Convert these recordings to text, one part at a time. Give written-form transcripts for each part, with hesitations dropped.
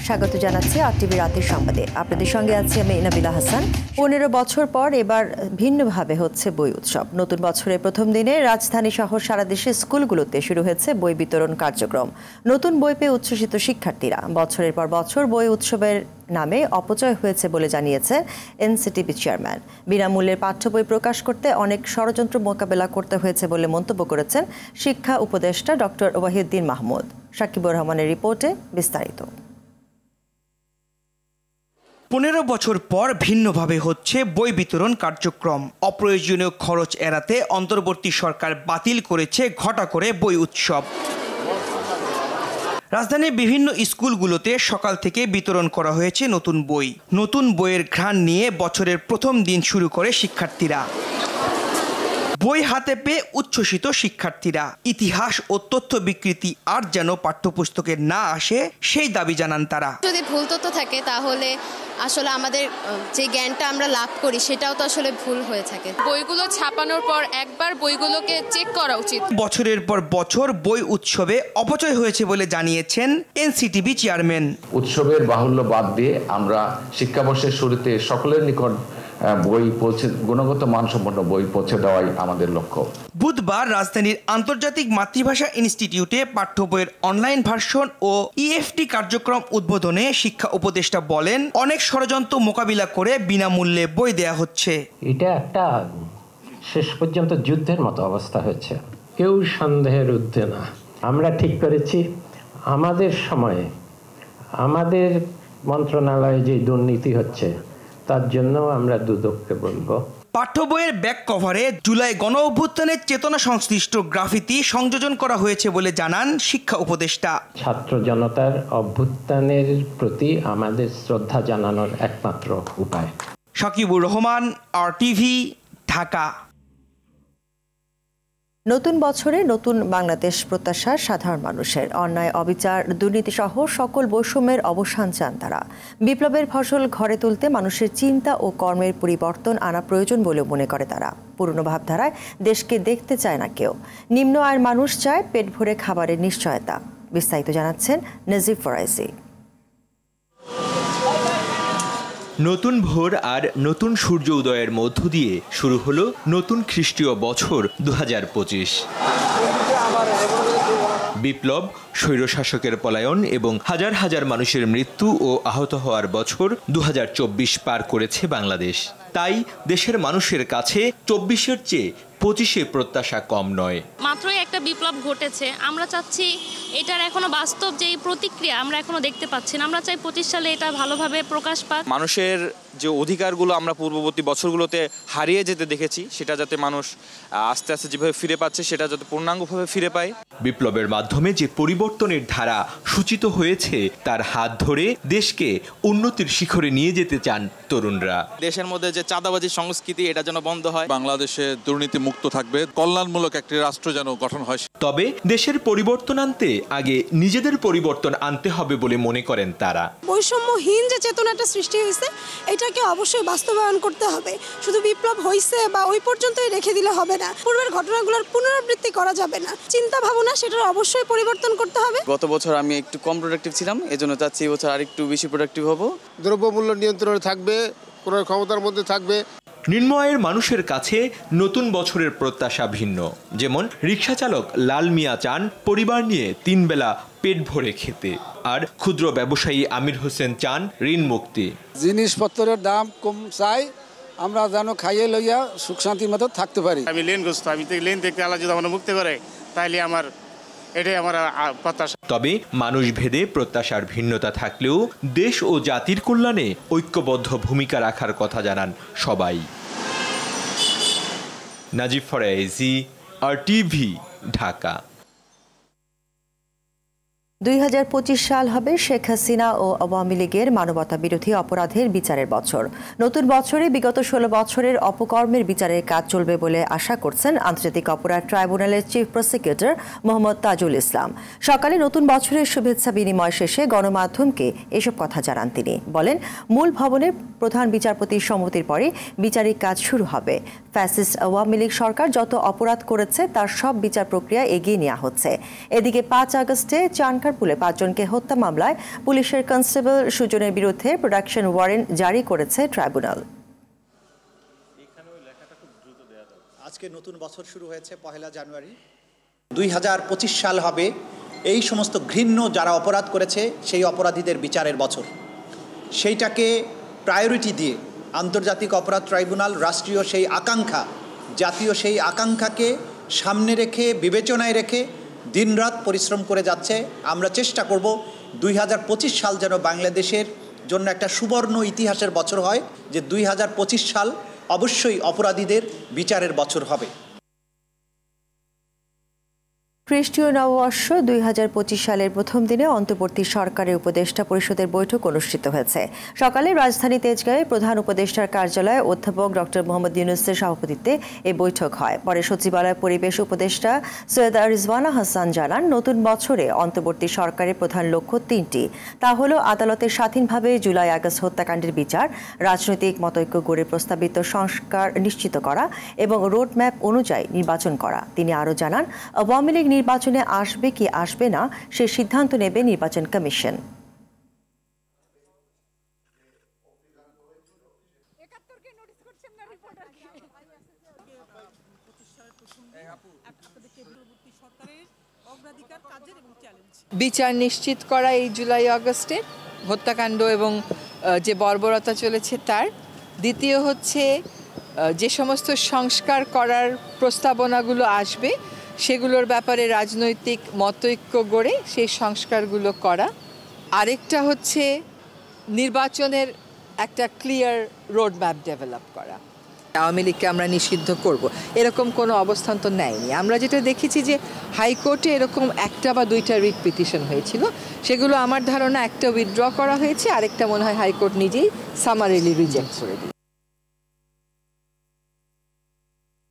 স্বাগত জানাচ্ছি আরটিভি রাতের সংবাদে। আপনাদের সঙ্গে আছি আমি নাবিলা হাসান। 15 বছর পর এবার ভিন্নভাবে হচ্ছে বই উৎসব। নতুন বছরের প্রথম দিনে রাজধানী সহ সারা দেশের স্কুলগুলোতে শুরু হয়েছে বই বিতরণ কার্যক্রম। নতুন বই পেয়ে উচ্ছ্বসিত শিক্ষার্থীরা। বছরের পর বছর বই উৎসবের নামে অপচয় হয়েছে বলে জানিয়েছেন এনসিটিবি চেয়ারম্যান। বিনামূল্যের পাঠ্য বই প্রকাশ করতে অনেক ষড়যন্ত্র মোকাবেলা করতে হয়েছে বলে মন্তব্য করেছেন শিক্ষা উপদেষ্টা ডক্টর ওয়াহিউদ্দিন মাহমুদ। সাকিবুর রহমানের রিপোর্টে বিস্তারিত। 15 বছর পর ভিন্নভাবে হচ্ছে বই বিতরণ কার্যক্রম। অপ্রয়োজনীয় খরচ এড়াতে অন্তর্বর্তী সরকার বাতিল করেছে ঘটা করে বই উৎসব। রাজধানীর বিভিন্ন স্কুলগুলোতে সকাল থেকে বিতরণ করা হয়েছে নতুন বই। নতুন বইয়ের ঘ্রাণ নিয়ে বছরের প্রথম দিন শুরু করে শিক্ষার্থীরা। বই হাতে পেয়ে উচ্ছ্বসিত শিক্ষার্থীরা। ইতিহাস ও তথ্য বিকৃতি আর যেন পাঠ্যপুস্তকে না আসে সেই দাবি জানান তারা। যদি ভুল তথ্য থাকে তাহলে আসলে আমাদের যে জ্ঞানটা আমরা লাভ করি সেটাও তো আসলে ভুল হয়ে থাকে। বইগুলো ছাপানোর পর একবার বইগুলোকে চেক করা উচিত। বছরের পর বছর বই উৎসবে অপচয় হয়েছে বলে জানিয়েছেন এনসিটিবি চেয়ারম্যান। উৎসবের বাহুল্য বাদ দিয়ে আমরা শিক্ষাবর্ষের শুরুতে সকলের নিকট বই পৌঁছে গুণগত মানসম্পন্ন বই পৌঁছে দেওয়াই আমাদের লক্ষ্য। বুধবার রাজধানীর আন্তর্জাতিক মাতৃভাষা ইনস্টিটিউটে পাঠ্য বইয়ের অনলাইন ভার্সন ও ইএফটি কার্যক্রম উদ্বোধনে শিক্ষা উপদেষ্টা বলেন, অনেক ষড়যন্ত্র মোকাবিলা করে বিনামূল্যে বই দেয়া হচ্ছে। এটা একটা শেষ পর্যন্ত যুদ্ধের মতো অবস্থা হয়েছে, কেউ সন্দেহের ঊর্ধ্বে না। আমরা ঠিক করেছি আমাদের সময়ে আমাদের মন্ত্রণালয়ে যে দুর্নীতি হচ্ছে তার জন্য আমরা দুদককে বলবো। পাঠ্য বইয়ের ব্যাক কভারে জুলাই গণঅভ্যুত্থানের চেতনা সংশ্লিষ্ট গ্রাফিতি সংযোজন করা হয়েছে বলে জানান শিক্ষা উপদেষ্টা। ছাত্র জনতার অভ্যুত্থানের প্রতি আমাদের শ্রদ্ধা জানানোর একমাত্র উপায়। সাকিবুর রহমান, আরটিভি, ঢাকা। নতুন বছরে নতুন বাংলাদেশ প্রত্যাশা সাধারণ মানুষের। অন্যায়, অবিচার, দুর্নীতি সহ সকল বৈষম্যের অবসান চান তারা। বিপ্লবের ফসল ঘরে তুলতে মানুষের চিন্তা ও কর্মের পরিবর্তন আনা প্রয়োজন বলে মনে করে তারা। পুরনো ভাবধারায় দেশকে দেখতে চায় না কেউ। নিম্ন আয়ের মানুষ চায় পেট ভরে খাবারের নিশ্চয়তা। বিস্তারিত জানাচ্ছেন নাজিব ফরাইজি। নতুন ভোর আর নতুন সূর্য উদয়ের মধ্য দিয়ে শুরু হলো নতুন খ্রিস্টীয় বছর 2025। বিপ্লব, স্বৈরশাসকের পলায়ন এবং হাজার হাজার মানুষের মৃত্যু ও আহত হওয়ার বছর 2024 পার করেছে বাংলাদেশ। তাই দেশের মানুষের কাছে 24-এর চেয়ে 25-এ প্রত্যাশা কম নয়। মাত্রই একটা বিপ্লব ঘটেছে, আমরা চাচ্ছি এটার এখনো বাস্তব যে প্রতিক্রিয়া আমরা এখনো দেখতে পাচ্ছি না। আমরা চাই 25 সালে এটা ভালোভাবে প্রকাশ পাক। মানুষের যে অধিকারগুলো আমরা পূর্ববর্তী বছরগুলোতে হারিয়ে যেতে দেখেছি সেটা যাতে মানুষ আস্তে আস্তে যেভাবে ফিরে পাচ্ছে সেটা যাতে পূর্ণাঙ্গভাবে ফিরে পায়। বিপ্লবের মাধ্যমে যে পরিবর্তনের ধারা সূচিত হয়েছে তার হাত ধরে দেশকে উন্নতির শিখরে নিয়ে যেতে চান তরুণরা। দেশের মধ্যে যে চাঁদাবাজি সংস্কৃতি এটা যেন বন্ধ হয়, বাংলাদেশে দুর্নীতি মুক্ত থাকবে, কল্যাণমূলক একটি রাষ্ট্র যেন গঠন হয়। তবে দেশের পরিবর্তন আনতে আগে নিজেদের পরিবর্তন আনতে হবে বলে মনে করেন তারা। বৈষম্যহীন যে চেতনাটা সৃষ্টি হয়েছে এটাকে অবশ্যই বাস্তবায়ন করতে হবে। শুধু বিপ্লব হয়েছে বা ওই পর্যন্তই রেখে দিলে হবে না। পূর্বের ঘটনাগুলোর পুনরাবৃত্তি করা যাবে না। চিন্তা ভাবনা সেটার অবশ্যই পরিবর্তন করতে হবে। গত বছর আমি একটু কম প্রোডাক্টিভ ছিলাম, এজন্য চাচ্ছি এই বছর আরেকটু বেশি প্রোডাক্টিভ হব। দ্রব্যমূল্য নিয়ন্ত্রণে থাকবে, ক্রয় ক্ষমতার মধ্যে থাকবে। নিম্ন আয়ের মানুষের কাছে নতুন বছরের প্রত্যাশা ভিন্ন। যেমন রিক্সা চালক লাল মিয়া চান পরিবার নিয়ে 3 বেলা পেট ভরে খেতে, আর ক্ষুদ্র ব্যবসায়ী আমির হোসেন চান ঋণ মুক্তি। জিনিসপত্রের দাম কম চাই, আমরা যেন খাইয়ে লইয়া সুখ শান্তির মতো থাকতে পারি। আমি লেনগ্রস্ত, আমি লেন থেকে আল্লাহ যদি আমার মুক্তি করে তাইলে এটাই আমার প্রত্যাশা। তবে মানুষ ভেদে প্রত্যাশার ভিন্নতা থাকলেও দেশ ও জাতির কল্যাণে ঐক্যবদ্ধ ভূমিকা রাখার কথা জানান সবাই। নাজিব ফরাইজি, আরটিভি, ঢাকা। 2025 সাল হবে শেখ হাসিনা ও আওয়ামী লীগের মানবতা বিরোধী অপরাধের বিচারের বছর। নতুন বছরে বিগত 16 বছরের অপকর্মের বিচারের কাজ চলবে বলে আশা করছেন আন্তর্জাতিক অপরাধ ট্রাইব্যুনালের চিফ প্রসিকিউটর মোহাম্মদ তাজুল ইসলাম। সকালে নতুন বছরের শুভেচ্ছা বিনিময় শেষে গণমাধ্যমকে এসব কথা জানান তিনি। বলেন, মূল ভবনের প্রধান বিচারপতির সম্মতির পরে বিচারিক কাজ শুরু হবে। ফ্যাসিস্ট আওয়ামী লীগ সরকার যত অপরাধ করেছে তার সব বিচার প্রক্রিয়া এগিয়ে নেওয়া হচ্ছে। এদিকে 5 আগস্টে চানকা শঙ্করপুলে 5 জনকে হত্যা মামলায় পুলিশের কনস্টেবল সুজনের বিরুদ্ধে প্রোডাকশন ওয়ারেন্ট জারি করেছে ট্রাইব্যুনাল। আজকে নতুন বছর শুরু হয়েছে 1 জানুয়ারি। 2025 সাল হবে এই সমস্ত ঘৃণ্য যারা অপরাধ করেছে সেই অপরাধীদের বিচারের বছর। সেইটাকে প্রায়োরিটি দিয়ে আন্তর্জাতিক অপরাধ ট্রাইব্যুনাল রাষ্ট্রীয় সেই আকাঙ্ক্ষা, জাতীয় সেই আকাঙ্ক্ষাকে সামনে রেখে বিবেচনায় রেখে দিনরাত পরিশ্রম করে যাচ্ছে। আমরা চেষ্টা করব 2025 সাল যেন বাংলাদেশের জন্য একটা সুবর্ণ ইতিহাসের বছর হয়, যে 2025 সাল অবশ্যই অপরাধীদের বিচারের বছর হবে। খ্রিস্টীয় নববর্ষ 2025 সালের প্রথম দিনে অন্তর্বর্তী সরকারের উপদেষ্টা পরিষদের বৈঠক অনুষ্ঠিত হয়েছে। সকালে রাজধানী তেজগাঁয়ে প্রধান উপদেষ্টার কার্যালয়ে অধ্যাপক ডক্টর মোহাম্মদ ইউনূসের সভাপতিত্বে এই বৈঠক হয়। পরে সচিবালয় পরিবেশ উপদেষ্টা সৈয়দা রিজওয়ানা হাসান জানান, নতুন বছরে অন্তর্বর্তী সরকারের প্রধান লক্ষ্য 3টি। তা হল আদালতের স্বাধীনভাবে জুলাই আগস্ট হত্যাকাণ্ডের বিচার, রাজনৈতিক মতৈক্য গড়ে প্রস্তাবিত সংস্কার নিশ্চিত করা এবং রোডম্যাপ অনুযায়ী নির্বাচন করা। তিনি আরও জানান, আওয়ামী লীগ নির্বাচনে আসবে কি আসবে না সে সিদ্ধান্ত নেবে নির্বাচন কমিশন। বিচার নিশ্চিত করা এই জুলাই আগস্টে হত্যাকাণ্ড এবং যে বর্বরতা চলেছে তার। দ্বিতীয় হচ্ছে যে সমস্ত সংস্কার করার প্রস্তাবনাগুলো আসবে সেগুলোর ব্যাপারে রাজনৈতিক মতৈক্য গড়ে সেই সংস্কারগুলো করা। আরেকটা হচ্ছে নির্বাচনের একটা ক্লিয়ার রোডম্যাপ ডেভেলপ করা। আওয়ামী লীগকে আমরা নিষিদ্ধ করব এরকম কোনো অবস্থান তো নেয়নি। আমরা যেটা দেখেছি যে হাইকোর্টে এরকম 1টা বা 2টা রিট পিটিশন হয়েছিল, সেগুলো আমার ধারণা একটা উইথড্র করা হয়েছে, আরেকটা মনে হয় হাইকোর্ট নিজেই সামারিলি রিজেক্ট করে দিয়েছে।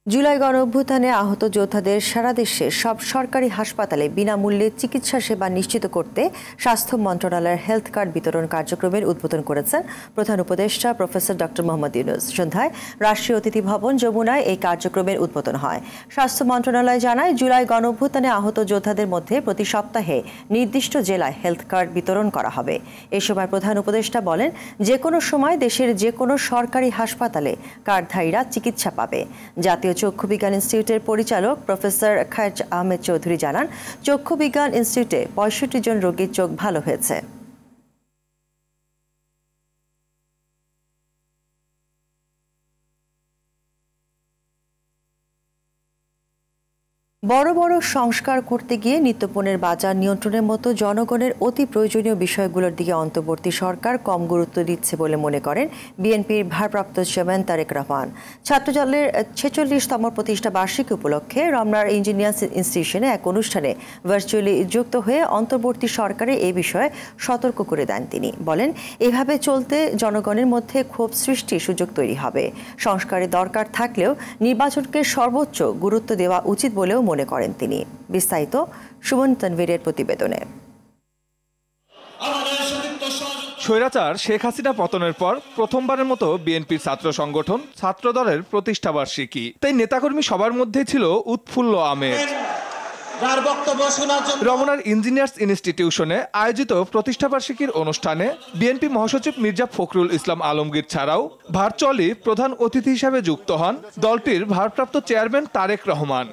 জুলাই গণঅভ্যুত্থানে আহত যোদ্ধাদের সারা দেশের সব সরকারি হাসপাতালে বিনামূল্যে চিকিৎসা সেবা নিশ্চিত করতে স্বাস্থ্য মন্ত্রণালয়ের হেলথ কার্ড বিতরণ কার্যক্রমের উদ্বোধন করেছেন প্রধান উপদেষ্টা প্রফেসর ডক্টর মোহাম্মদ ইউনূস। সন্ধ্যায় রাষ্ট্রীয় অতিথি ভবন যমুনায় এই কার্যক্রমের উদ্বোধন হয়। স্বাস্থ্য মন্ত্রণালয় জানায়, জুলাই গণঅভ্যুত্থানে আহত যোদ্ধাদের মধ্যে প্রতি সপ্তাহে নির্দিষ্ট জেলায় হেলথ কার্ড বিতরণ করা হবে। এ সময় প্রধান উপদেষ্টা বলেন, যে কোনো সময় দেশের যে কোনো সরকারি হাসপাতালে কার্ডধারীরা চিকিৎসা পাবে। জাতীয় চক্ষু বিজ্ঞান ইনস্টিটিউটের পরিচালক প্রফেসর খায়েজ আহমেদ চৌধুরী জানান, চক্ষু বিজ্ঞান ইনস্টিটিউটে 65 জন রোগীর চোখ ভালো হয়েছে। বড় বড় সংস্কার করতে গিয়ে নিত্যপণ্যের বাজার নিয়ন্ত্রণের মতো জনগণের অতি প্রয়োজনীয় বিষয়গুলোর দিকে অন্তর্বর্তী সরকার কম গুরুত্ব দিচ্ছে বলে মনে করেন বিএনপির ভারপ্রাপ্ত চেয়ারম্যান তারেক রহমান। ছাত্রদলের 46তম প্রতিষ্ঠা বার্ষিকী উপলক্ষে রমনার ইঞ্জিনিয়ার্স ইনস্টিটিউশনে এক অনুষ্ঠানে ভার্চুয়ালি যুক্ত হয়ে অন্তর্বর্তী সরকারের এই বিষয়ে সতর্ক করে দেন তিনি। বলেন, এভাবে চলতে জনগণের মধ্যে ক্ষোভ সৃষ্টির সুযোগ তৈরি হবে। সংস্কারের দরকার থাকলেও নির্বাচনকে সর্বোচ্চ গুরুত্ব দেওয়া উচিত বলেও মনে করেন তিনি। বিস্তারিত সুমন তানভীরের প্রতিবেদনে। স্বৈরাচার শেখ হাসিনা পতনের পর প্রথমবারের মতো বিএনপির ছাত্র সংগঠন ছাত্রদলের প্রতিষ্ঠাবার্ষিকী, তাই নেতাকর্মী সবার মধ্যে ছিল উৎফুল্ল আমেজ। রমনার ইঞ্জিনিয়ার্স ইনস্টিটিউশনে আয়োজিত প্রতিষ্ঠাবার্ষিকীর অনুষ্ঠানে বিএনপি মহাসচিব মির্জা ফখরুল ইসলাম আলমগীর ছাড়াও ভার্চুয়ালি প্রধান অতিথি হিসেবে যুক্ত হন দলটির ভারপ্রাপ্ত চেয়ারম্যান তারেক রহমান।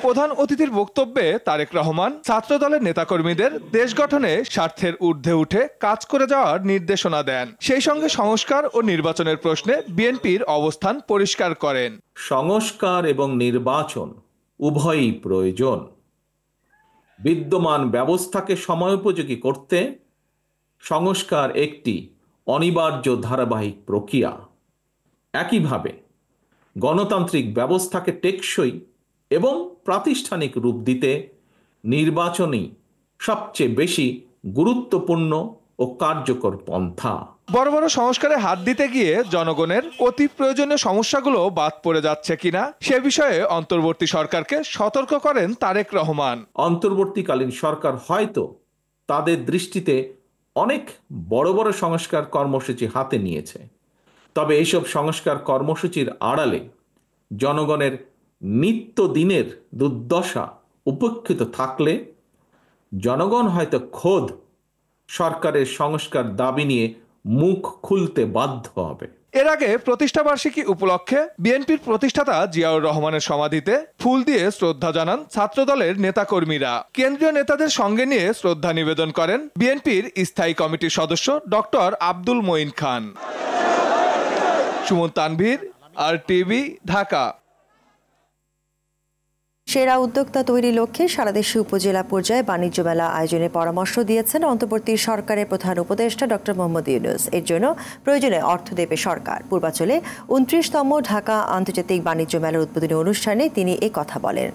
প্রধান অতিথির বক্তব্যে তারেক রহমান ছাত্রদলের নেতাকর্মীদের দেশ গঠনে স্বার্থের ঊর্ধ্বে উঠে কাজ করে যাওয়ার নির্দেশনা দেন। সেই সঙ্গে সংস্কার ও নির্বাচনের প্রশ্নে বিএনপির অবস্থান পরিষ্কার করেন। সংস্কার এবং নির্বাচন উভয়ই প্রয়োজন। বিদ্যমান ব্যবস্থাকে সময়োপযোগী করতে সংস্কার একটি অনিবার্য ধারাবাহিক প্রক্রিয়া। একইভাবে গণতান্ত্রিক ব্যবস্থাকে টেকসই এবং প্রাতিষ্ঠানিক রূপ দিতে নির্বাচনই সবচেয়ে বেশি গুরুত্বপূর্ণ ও কার্যকর পন্থা। বড় বড় সংস্কারে হাত দিতে গিয়ে জনগণের অতি প্রয়োজনীয় সমস্যাগুলো বাদ পড়ে যাচ্ছে কিনা সে বিষয়ে অন্তর্বর্তী সরকারকে সতর্ক করেন তারেক রহমান। অন্তর্বর্তীকালীন সরকার হয়তো তাদের দৃষ্টিতে অনেক বড় বড় সংস্কার কর্মসূচি হাতে নিয়েছে, তবে এইসব সংস্কার কর্মসূচির আড়ালে জনগণের নিত্যদিনের দুর্দশা উপেক্ষিত থাকলে জনগণ হয়তো খোদ সরকারের সংস্কার দাবি নিয়ে মুখ খুলতে বাধ্য হবে। এর আগে প্রতিষ্ঠাবার্ষিকী উপলক্ষে বিএনপির প্রতিষ্ঠাতা জিয়াউর রহমানের সমাধিতে ফুল দিয়ে শ্রদ্ধা জানান ছাত্রদলের নেতাকর্মীরা। কেন্দ্রীয় নেতাদের সঙ্গে নিয়ে শ্রদ্ধা নিবেদন করেন বিএনপির স্থায়ী কমিটির সদস্য ডক্টর আব্দুল মঈন খান। সুমন তানভীর, RTV, ঢাকা। সেরা উদ্যোক্তা তৈরির লক্ষ্যে সারাদেশে উপজেলা পর্যায়ে বাণিজ্য মেলা আয়োজনের পরামর্শ দিয়েছেন অন্তর্বর্তী সরকারের প্রধান উপদেষ্টা ডক্টর মোহাম্মদ ইউনূস। এর জন্য প্রয়োজনে অর্থ দেবে সরকার। পূর্বাঞ্চলে 29তম ঢাকা আন্তর্জাতিক বাণিজ্য মেলার উদ্বোধনী অনুষ্ঠানে তিনি এ কথা বলেন।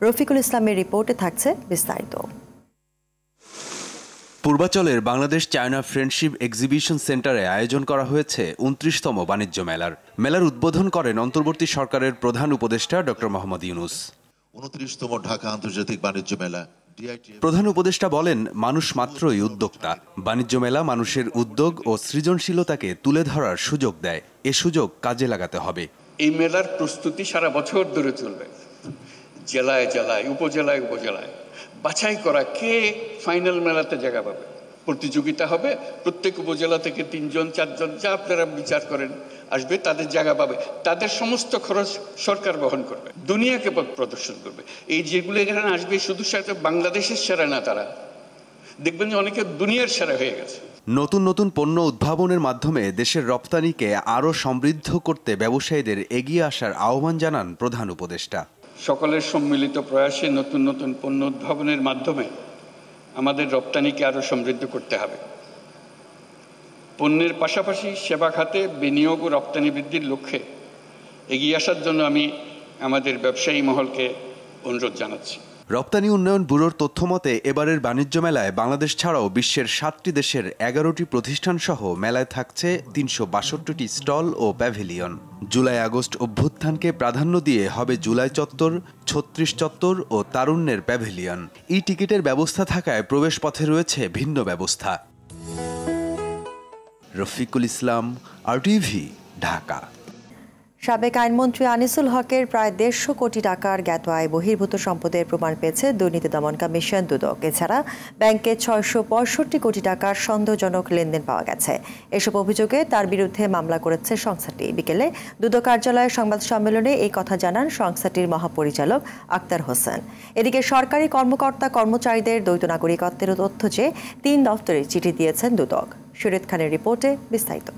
রফিকুল ইসলামের রিপোর্টে থাকছে বিস্তারিত। পূর্বাচলের বাংলাদেশ চায়না ফ্রেন্ডশিপ এক্সিবিশন সেন্টারে আয়োজন করা হয়েছে 29তম বাণিজ্য মেলার উদ্বোধন করেন অন্তর্বর্তী সরকারের প্রধান উপদেষ্টা ডক্টর মোহাম্মদ ইউনূস। 29তম ঢাকা আন্তর্জাতিক বাণিজ্য মেলা। প্রধান উপদেষ্টা বলেন, মানুষ মাত্রই উদ্যোক্তা। বাণিজ্য মেলা মানুষের উদ্যোগ ও সৃজনশীলতাকে তুলে ধরার সুযোগ দেয়। এ সুযোগ কাজে লাগাতে হবে। এই মেলার প্রস্তুতি সারা বছর ধরে চলবে। জেলায় জেলায়, উপজেলায় উপজেলায় বাছাই করা কে ফাইনাল মেলাতে জায়গা পাবে। প্রতিযোগিতা হবে, প্রত্যেক উপজেলা থেকে 3 জন 4 জন যা আপনারা বিচার করেন আসবে, তাদের জায়গা পাবে। তাদের সমস্ত খরচ সরকার বহন করবে, দুনিয়াকে প্রদর্শন করবে। এই যেগুলো এখানে আসবে শুধু সাথে বাংলাদেশের সেরা না, তারা দেখবেন যে অনেকে দুনিয়ার সেরা হয়ে গেছে। নতুন নতুন পণ্য উদ্ভাবনের মাধ্যমে দেশের রপ্তানিকে আরও সমৃদ্ধ করতে ব্যবসায়ীদের এগিয়ে আসার আহ্বান জানান প্রধান উপদেষ্টা। সকলের সম্মিলিত প্রয়াসে নতুন নতুন পণ্য উদ্ভাবনের মাধ্যমে আমাদের রপ্তানিকে আরও সমৃদ্ধ করতে হবে। পণ্যের পাশাপাশি সেবা খাতে বিনিয়োগ ও রপ্তানি বৃদ্ধির লক্ষ্যে এগিয়ে আসার জন্য আমি আমাদের ব্যবসায়ী মহলকে অনুরোধ জানাচ্ছি। রপ্তানি উন্নয়ন ব্যুরোর তথ্যমতে এবারের বাণিজ্য মেলায় বাংলাদেশ ছাড়াও বিশ্বের 7টি দেশের 11টি প্রতিষ্ঠান সহ মেলায় থাকছে 362টি স্টল ও প্যাভিলিয়ন। জুলাই আগস্ট অভ্যুত্থানকে প্রাধান্য দিয়ে হবে জুলাই চত্বর, 36 চত্বর ও তারুণ্যের প্যাভিলিয়ন। টিকিটের ব্যবস্থা থাকায় প্রবেশপথে রয়েছে ভিন্ন ব্যবস্থা। রফিকুল ইসলাম, RTV, ঢাকা। সাবেক আইনমন্ত্রী আনিসুল হকের প্রায় 150 কোটি টাকার জ্ঞাত আয় বহির্ভূত সম্পদের প্রমাণ পেয়েছে দুর্নীতি দমন কমিশন দুদক। এছাড়া ব্যাংকে 665 কোটি টাকার সন্দেহজনক লেনদেন পাওয়া গেছে। এসব অভিযোগে তার বিরুদ্ধে মামলা করেছে সংস্থাটি। বিকেলে দুদক কার্যালয়ের সংবাদ সম্মেলনে এই কথা জানান সংস্থাটির মহাপরিচালক আক্তার হোসেন। এদিকে সরকারি কর্মকর্তা কর্মচারীদের দ্বৈত নাগরিকত্বের তথ্য চেয়ে 3 দফতরে চিঠি দিয়েছেন দুদক। শরীয়ত খানের রিপোর্টে বিস্তারিত।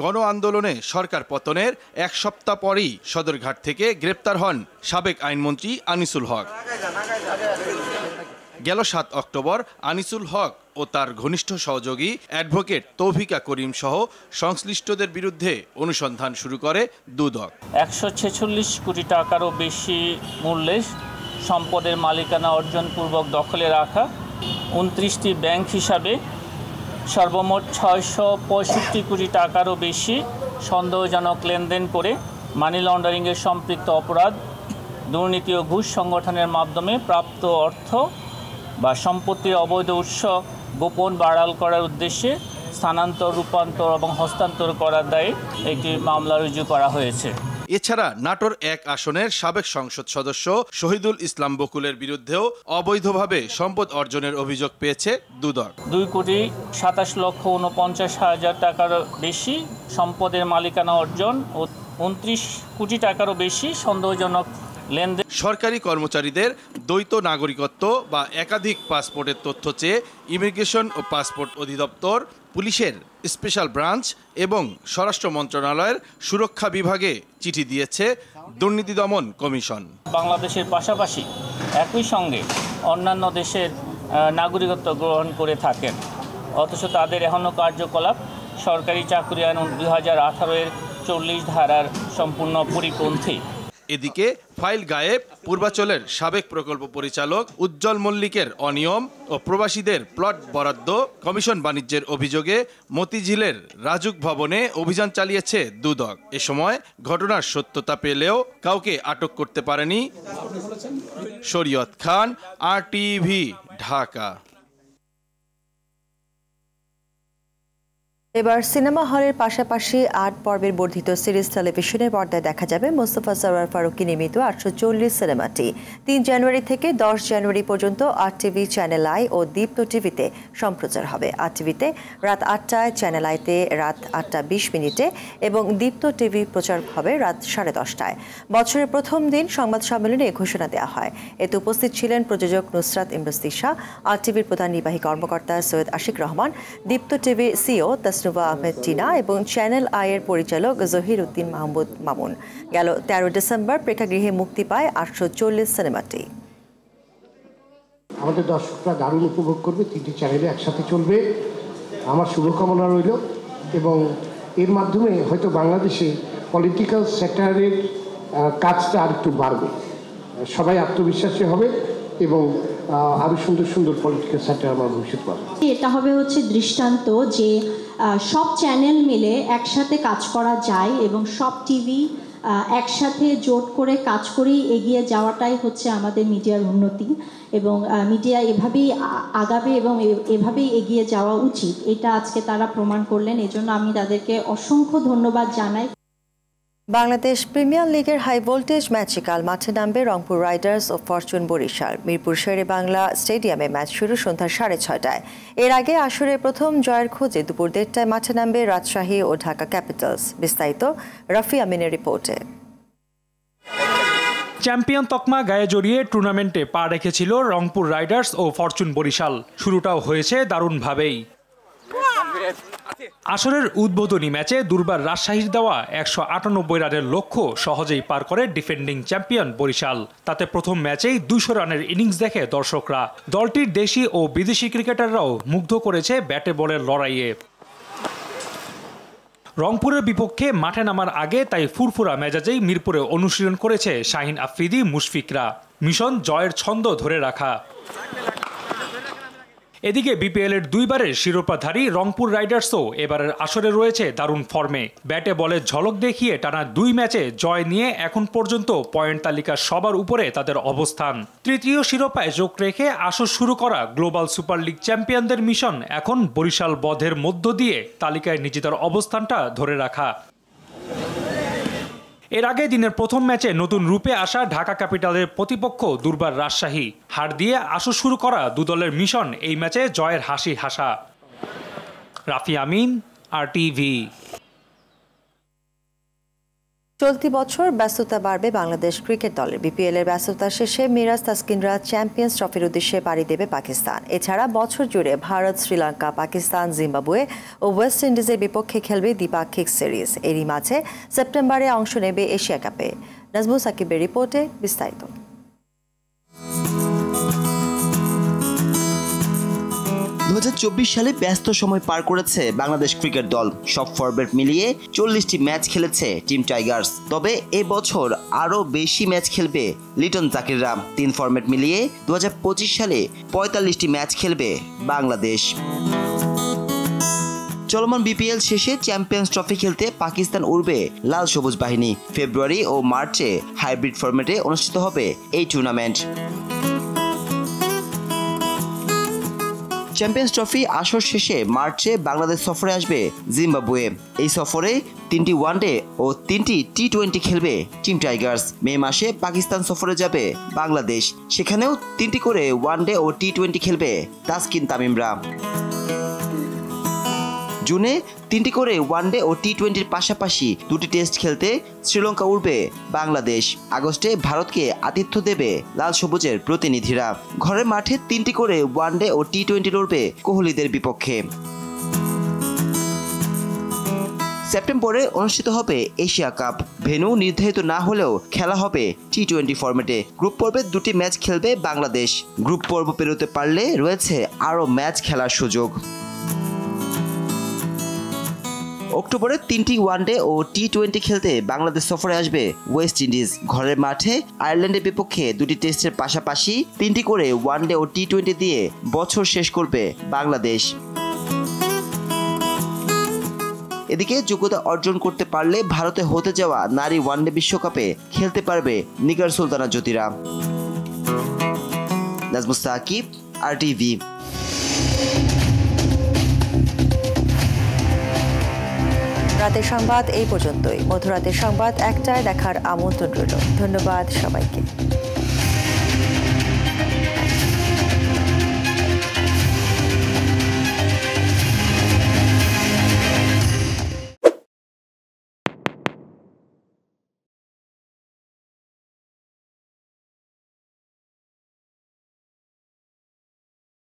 গণ আন্দোলনে সরকার পতনের 1 সপ্তাহ পরেই সদরঘাট থেকে গ্রেপ্তার হন সাবেক আইনমন্ত্রী আনিসুল হক। গেল 7 অক্টোবর আনিসুল হক ও তার ঘনিষ্ঠ সহযোগী অ্যাডভোকেট তৌফিকা করিম সহ সংশ্লিষ্টদের বিরুদ্ধে অনুসন্ধান শুরু করে দুদক। 146 কোটি টাকারও বেশি মূল্যের সম্পদের মালিকানা অর্জনপূর্বক দখলে রাখা, 29টি ব্যাংক হিসাবে সর্বমোট 665 কোটি টাকারও বেশি সন্দেহজনক লেনদেন করে মানি লন্ডারিংয়ের সম্পৃক্ত অপরাধ, দুর্নীতি ও ঘুষ সংগঠনের মাধ্যমে প্রাপ্ত অর্থ বা সম্পত্তির অবৈধ উৎস গোপন বা আড়াল করার উদ্দেশ্যে স্থানান্তর, রূপান্তর এবং হস্তান্তর করার দায়ে একটি মামলা রুজু করা হয়েছে। এছাড়া নাটোর 1 আসনের সাবেক সংসদ সদস্য শহীদুল ইসলাম বকুলের বিরুদ্ধেও অবৈধভাবে সম্পদ অর্জনের অভিযোগ পেয়েছে দুদক। 2,27,49,000 টাকার বেশি সম্পদের মালিকানা অর্জন ও 29 কোটি টাকারও বেশি সন্দেহজনক লেনদেন। সরকারি কর্মচারীদের দ্বৈত নাগরিকত্ব বা একাধিক পাসপোর্টের তথ্য চেয়ে ইমিগ্রেশন ও পাসপোর্ট অধিদপ্তর, পুলিশের স্পেশাল ব্রাঞ্চ এবং স্বরাষ্ট্র মন্ত্রণালয়ের সুরক্ষা বিভাগে চিঠি দিয়েছে দুর্নীতি দমন কমিশন। বাংলাদেশের পাশাপাশি একই সঙ্গে অন্যান্য দেশের নাগরিকত্ব গ্রহণ করে থাকেন, অথচ তাদের এখনও কার্যকলাপ সরকারি চাকরি আইন 2018-এর 40 ধারার সম্পূর্ণ পরিপন্থী। এদিকে ফাইল গায়েব পূর্বাচলের সাবেক প্রকল্প পরিচালক উজ্জ্বল মল্লিকের অনিয়ম ও প্রবাসীদের প্লট বরাদ্দ কমিশন বাণিজ্যের অভিযোগে মতিঝিলের রাজুক ভবনে অভিযান চালিয়েছে দুদক। এ সময় ঘটনার সত্যতা পেলেও কাউকে আটক করতে পারেনি। শরীয়ত খান, RTV, ঢাকা। এবার সিনেমা হলের পাশাপাশি 8 পর্বের বর্ধিত সিরিজ টেলিভিশনের পর্দায় দেখা যাবে মোস্তফা সরওয়ার ফারুকী নির্মিত 840 সিনেমাটি 3 জানুয়ারি থেকে 10 জানুয়ারি পর্যন্ত RTV চ্যানেল আই ও দীপ্ত টিভিতে সম্প্রচার হবে। RTVতে রাত 8টায়, চ্যানেল আইতে রাত 8:20 এবং দীপ্ত টিভি প্রচার হবে রাত 10:30টায়। বছরের প্রথম দিন সংবাদ সম্মেলনে এ ঘোষণা দেওয়া হয়। এতে উপস্থিত ছিলেন প্রযোজক নুসরাত ইমরোজ-তিশা, RTVর প্রধান নির্বাহী কর্মকর্তা সৈয়দ আশিক রহমান, দীপ্ত টিভির সিইও তাসনুভা আহমেদ টিনা এবং চ্যানেল আইয়ের পরিচালক জহির উদ্দিন মাহমুদ মামুন। গেল 13 ডিসেম্বর প্রেক্ষাগৃহে মুক্তি পায় 840 সিনেমাটি। আমাদের দর্শকরা দারুণ উপভোগ করবে, 3টি চ্যানেলে একসাথে চলবে, আমার শুভকামনা রইল। এবং এর মাধ্যমে হয়তো বাংলাদেশে পলিটিক্যাল সেক্টরের কাজটা আর একটু বাড়বে, সবাই আত্মবিশ্বাসী হবে এবং আরও সুন্দর সুন্দর পলিটিক্যাল সেক্টর আমার ভবিষ্যৎ পাবে। এটা হবে দৃষ্টান্ত যে সব চ্যানেল মিলে একসাথে কাজ করা যায় এবং সব টিভি একসাথে জোট করে কাজ করেই এগিয়ে যাওয়াটাই হচ্ছে আমাদের মিডিয়ার উন্নতি এবং মিডিয়া এভাবেই আগাবে এবং এভাবেই এগিয়ে যাওয়া উচিত। এটা আজকে তারা প্রমাণ করলেন, এজন্য আমি তাদেরকে অসংখ্য ধন্যবাদ জানাই। বাংলাদেশ প্রিমিয়ার লিগের হাই ভোল্টেজ ম্যাচে কাল মাঠে নামবে রংপুর রাইডার্স ও ফরচুন বরিশাল। মিরপুর শেরে বাংলা স্টেডিয়ামে ম্যাচ শুরু সন্ধ্যা 6:30টায়। এর আগে আসরের প্রথম জয়ের খোঁজে দুপুর 1:30টায় মাঠে নামবে রাজশাহী ও ঢাকা ক্যাপিটালস। বিস্তারিত রাফি আমিনের রিপোর্টে। চ্যাম্পিয়ন তকমা গায়ে জড়িয়ে টুর্নামেন্টে পা রেখেছিল রংপুর রাইডার্স ও ফরচুন বরিশাল। শুরুটাও হয়েছে দারুণভাবেই। আসরের উদ্বোধনী ম্যাচে দুর্বার রাজশাহীর দেওয়া 198 রানের লক্ষ্য সহজেই পার করে ডিফেন্ডিং চ্যাম্পিয়ন বরিশাল। তাতে প্রথম ম্যাচেই 200 রানের ইনিংস দেখে দর্শকরা। দলটির দেশি ও বিদেশি ক্রিকেটাররাও মুগ্ধ করেছে ব্যাটে বলের লড়াইয়ে। রংপুরের বিপক্ষে মাঠে নামার আগে তাই ফুরফুরা মেজাজেই মিরপুরে অনুশীলন করেছে শাহিন আফ্রিদি মুশফিকরা। মিশন জয়ের ছন্দ ধরে রাখা। এদিকে বিপিএলের 2বারের শিরোপাধারী রংপুর রাইডার্সও এবারের আসরে রয়েছে দারুণ ফর্মে। ব্যাটে বলে ঝলক দেখিয়ে টানা 2 ম্যাচে জয় নিয়ে এখন পর্যন্ত পয়েন্ট তালিকার সবার উপরে তাদের অবস্থান। তৃতীয় শিরোপায় যোগ রেখে আসর শুরু করা গ্লোবাল সুপার লিগ চ্যাম্পিয়নদের মিশন এখন বরিশাল বধের মধ্য দিয়ে তালিকায় নিজেদের অবস্থানটা ধরে রাখা। এর আগে দিনের প্রথম ম্যাচে নতুন রূপে আসা ঢাকা ক্যাপিটালের প্রতিপক্ষ দুর্বার রাজশাহী। হার দিয়ে আসর শুরু করা দুদলের মিশন এই ম্যাচে জয়ের হাসি হাসা। রাফি আমিন, RTV। চলতি বছর ব্যস্ততা বাড়বে বাংলাদেশ ক্রিকেট দলের। বিপিএলের ব্যস্ততা শেষে মিরাজ তাসকিনরা চ্যাম্পিয়ন্স ট্রফির উদ্দেশ্যে পাড়ি দেবে পাকিস্তান। এছাড়া বছর জুড়ে ভারত, শ্রীলঙ্কা, পাকিস্তান, জিম্বাবুয়ে ও ওয়েস্ট ইন্ডিজের বিপক্ষে খেলবে দ্বিপাক্ষিক সিরিজ। এরই মাঝে সেপ্টেম্বরে অংশ নেবে এশিয়া কাপে। নাজমুল সাকিবের রিপোর্টে বিস্তারিত। 2024 সালে ব্যস্ত সময় পার করেছে বাংলাদেশ ক্রিকেট দল। সব ফরম্যাট মিলিয়ে 40টি ম্যাচ খেলেছে টিম টাইগার্স। তবে এবছর আরও বেশি ম্যাচ খেলবে লিটন জাকিররা। 3 ফরম্যাট মিলিয়ে 2025 সালে 45টি ম্যাচ খেলবে বাংলাদেশ। চলমান বিপিএল শেষে চ্যাম্পিয়ন্স ট্রফি খেলতে পাকিস্তান উড়বে লাল সবুজ বাহিনী। ফেব্রুয়ারি ও মার্চে হাইব্রিড ফরম্যাটে অনুষ্ঠিত হবে এই টুর্নামেন্ট। চ্যাম্পিয়ন্স ট্রফি আসর শেষে মার্চে বাংলাদেশ সফরে আসবে জিম্বাবুয়ে। এই সফরে 3টি ওয়ানডে ও 3টি টি20 খেলবে টিম টাইগার্স। মে মাসে পাকিস্তান সফরে যাবে বাংলাদেশ। সেখানেও 3টি করে ওয়ানডে ও টি20 খেলবে তাসকিন তামিমরা। জুনে 3টি করে ওয়ানডে ও টি20-র পাশাপাশি 2টি টেস্ট খেলতে শ্রীলঙ্কা উড়বে বাংলাদেশ। আগস্টে ভারতকে আতিথ্য দেবে লাল সবুজের প্রতিনিধিরা। ঘরের মাঠে 3টি করে ওয়ানডে ও টি20 লড়বে কোহলিদের বিপক্ষে। সেপ্টেম্বরে অনুষ্ঠিত হবে এশিয়া কাপ। ভেন্যু নির্ধারিত না হলেও খেলা হবে টি20 ফরম্যাটে। গ্রুপ পর্বে 2টি ম্যাচ খেলবে বাংলাদেশ। গ্রুপ পর্ব পেরোতে পারলে রয়েছে আরও ম্যাচ খেলার সুযোগ। অক্টোবরে 3টি ওয়ানডে ও টি20 খেলতে বাংলাদেশ সফরে আসবে ওয়েস্ট ইন্ডিজ। ঘরের মাঠে আয়ারল্যান্ডের বিপক্ষে 2টি টেস্টের পাশাপাশি 3টি করে ওয়ানডে ও টি20 দিয়ে বছর শেষ করবে বাংলাদেশ। এদিকে যোগ্যতা অর্জন করতে পারলে ভারতে হতে যাওয়া নারী ওয়ানডে বিশ্বকাপে খেলতে পারবে নিগার সুলতানা জ্যোতিরা। নাজমুল সাকিব, RTV। রাতের সংবাদ এই পর্যন্তই। মধ্যরাতের সংবাদ 1টায় দেখার আমন্ত্রণ রইল। ধন্যবাদ সবাইকে।